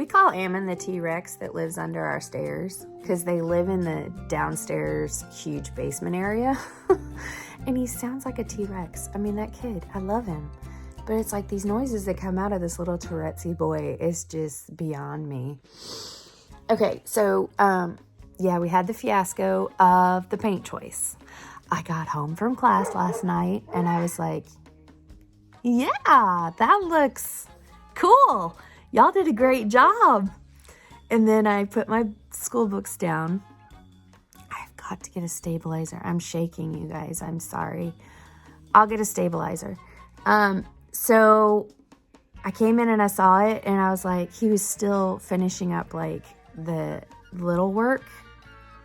We call Ammon the T-Rex that lives under our stairs because they live in the downstairs huge basement area. And he sounds like a T-Rex. I mean, that kid, I love him. But it's like these noises that come out of this little Tourette'sy boy is just beyond me. Okay, so, yeah, we had the fiasco of the paint choice. I got home from class last night and I was like, yeah, that looks cool. Y'all did a great job. And then I put my school books down. I've got to get a stabilizer. I'm shaking, you guys. I'm sorry. I'll get a stabilizer. So I came in and I saw it and I was like, he was still finishing up like the little work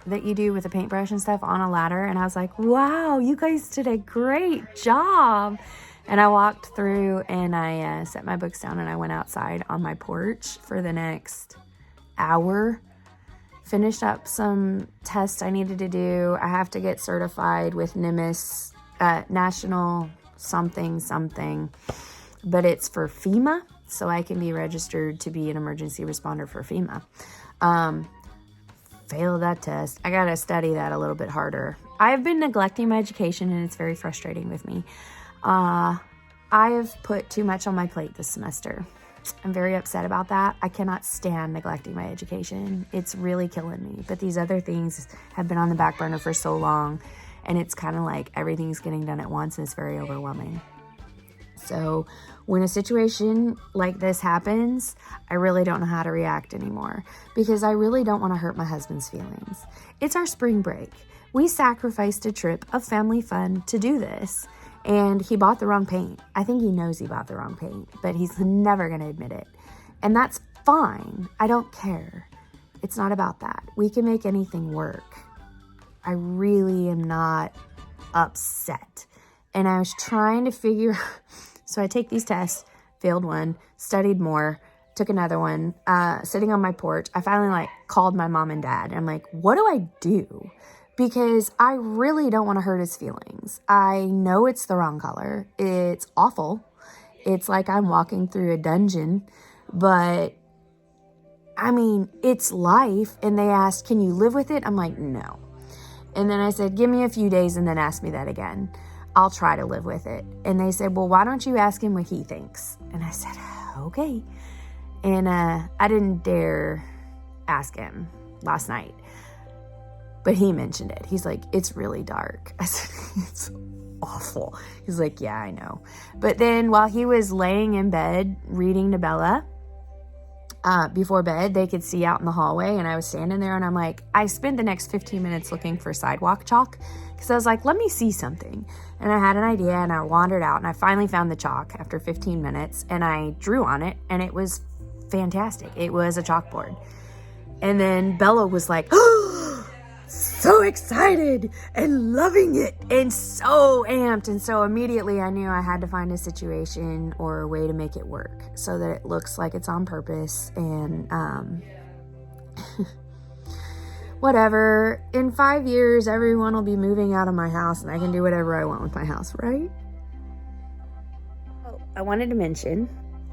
that you do with a paintbrush and stuff on a ladder. And I was like, wow, you guys did a great job. And I walked through and I set my books down and I went outside on my porch for the next hour. Finished up some tests I needed to do. I have to get certified with NIMS, National something, but it's for FEMA, so I can be registered to be an emergency responder for FEMA. Failed that test. I gotta study that a little bit harder. I've been neglecting my education and it's very frustrating with me. I have put too much on my plate this semester. I'm very upset about that. I cannot stand neglecting my education. It's really killing me. But these other things have been on the back burner for so long, and it's kind of like everything's getting done at once, and it's very overwhelming. So when a situation like this happens, I really don't know how to react anymore because I really don't want to hurt my husband's feelings. It's our spring break. We sacrificed a trip of family fun to do this. And he bought the wrong paint. I think he knows he bought the wrong paint, but he's never going to admit it. And that's fine. I don't care. It's not about that. We can make anything work. I really am not upset. And I was trying to figure, so I take these tests, failed one, studied more, took another one, sitting on my porch. I finally called my mom and dad. I'm like, what do I do? Because I really don't want to hurt his feelings. I know it's the wrong color. It's awful. It's like I'm walking through a dungeon. But, I mean, it's life. And they asked, can you live with it? I'm like, no. And then I said, give me a few days and then ask me that again. I'll try to live with it. And they said, well, why don't you ask him what he thinks? And I said, okay. And I didn't dare ask him last night. But he mentioned it. He's like, it's really dark. I said, it's awful. He's like, yeah, I know. But then while he was laying in bed reading to Bella, before bed, they could see out in the hallway. And I was standing there and I'm like, I spent the next 15 minutes looking for sidewalk chalk because I was like, let me see something. And I had an idea and I wandered out and I finally found the chalk after 15 minutes and I drew on it and it was fantastic. It was a chalkboard. And then Bella was like, so excited and loving it and so amped. And so immediately I knew I had to find a situation or a way to make it work so that it looks like it's on purpose. And whatever, in 5 years, everyone will be moving out of my house and I can do whatever I want with my house, right? Oh, I wanted to mention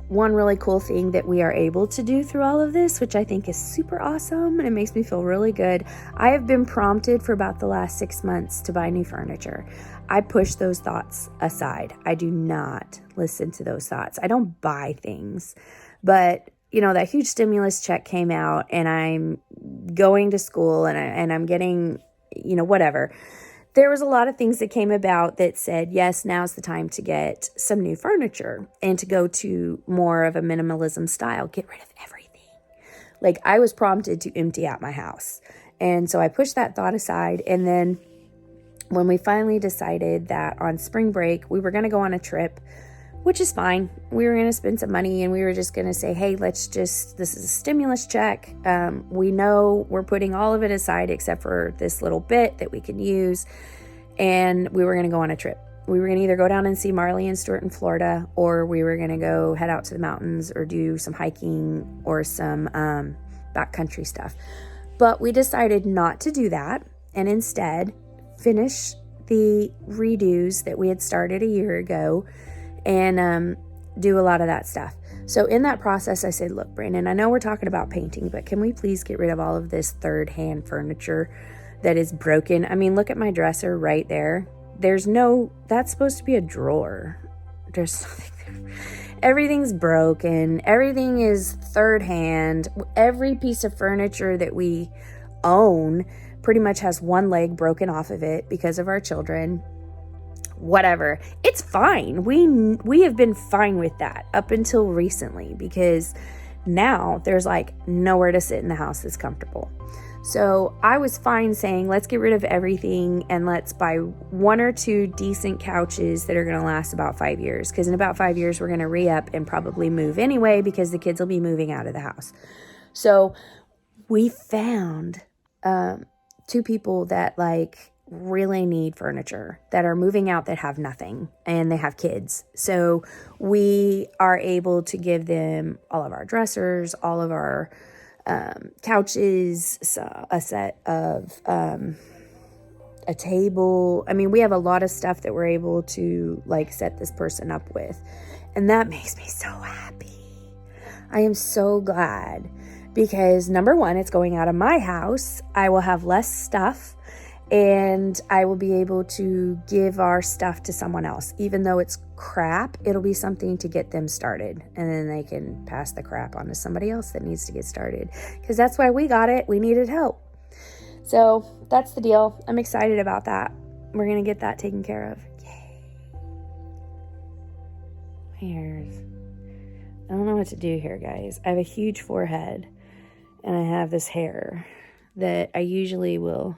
one really cool thing that we are able to do through all of this, which I think is super awesome and it makes me feel really good. I have been prompted for about the last 6 months to buy new furniture. I push those thoughts aside. I do not listen to those thoughts. I don't buy things. But, that huge stimulus check came out and I'm going to school and I'm getting, whatever. There was a lot of things that came about that said, yes, now's the time to get some new furniture and to go to more of a minimalism style. Get rid of everything. I was prompted to empty out my house. And so I pushed that thought aside. And then when we finally decided that on spring break, we were going to go on a trip, which is fine. We were going to spend some money and we were just going to say, hey, this is a stimulus check. We know we're putting all of it aside except for this little bit that we can use. And we were going to go on a trip. We were going to either go down and see Marley and Stuart in Florida, or we were going to go head out to the mountains or do some hiking or some backcountry stuff. But we decided not to do that and instead finish the redos that we had started a year ago and do a lot of that stuff. So in that process, I said, look, Brandon, I know we're talking about painting, but can we please get rid of all of this third-hand furniture that is broken? I mean, look at my dresser right there. That's supposed to be a drawer. There's nothing there. Everything's broken. Everything is third hand. Every piece of furniture that we own pretty much has one leg broken off of it because of our children. Whatever. It's fine. We have been fine with that up until recently, because now there's like nowhere to sit in the house that's comfortable. So I was fine saying, let's get rid of everything and let's buy 1 or 2 decent couches that are going to last about 5 years. Because in about 5 years, we're going to re-up and probably move anyway, because the kids will be moving out of the house. So we found 2 people that like really need furniture, that are moving out, that have nothing, and they have kids. So we are able to give them all of our dressers, all of our couches, a set of a table. I mean, we have a lot of stuff that we're able to like set this person up with, and that makes me so happy. I am so glad, because number one, it's going out of my house. I will have less stuff, and I will be able to give our stuff to someone else. Even though it's crap, it'll be something to get them started, and then they can pass the crap on to somebody else that needs to get started, because that's why we got it. We needed help. So that's the deal. I'm excited about that. We're going to get that taken care of. Yay. Hairs. I don't know what to do here, guys. I have a huge forehead, and I have this hair that I usually will...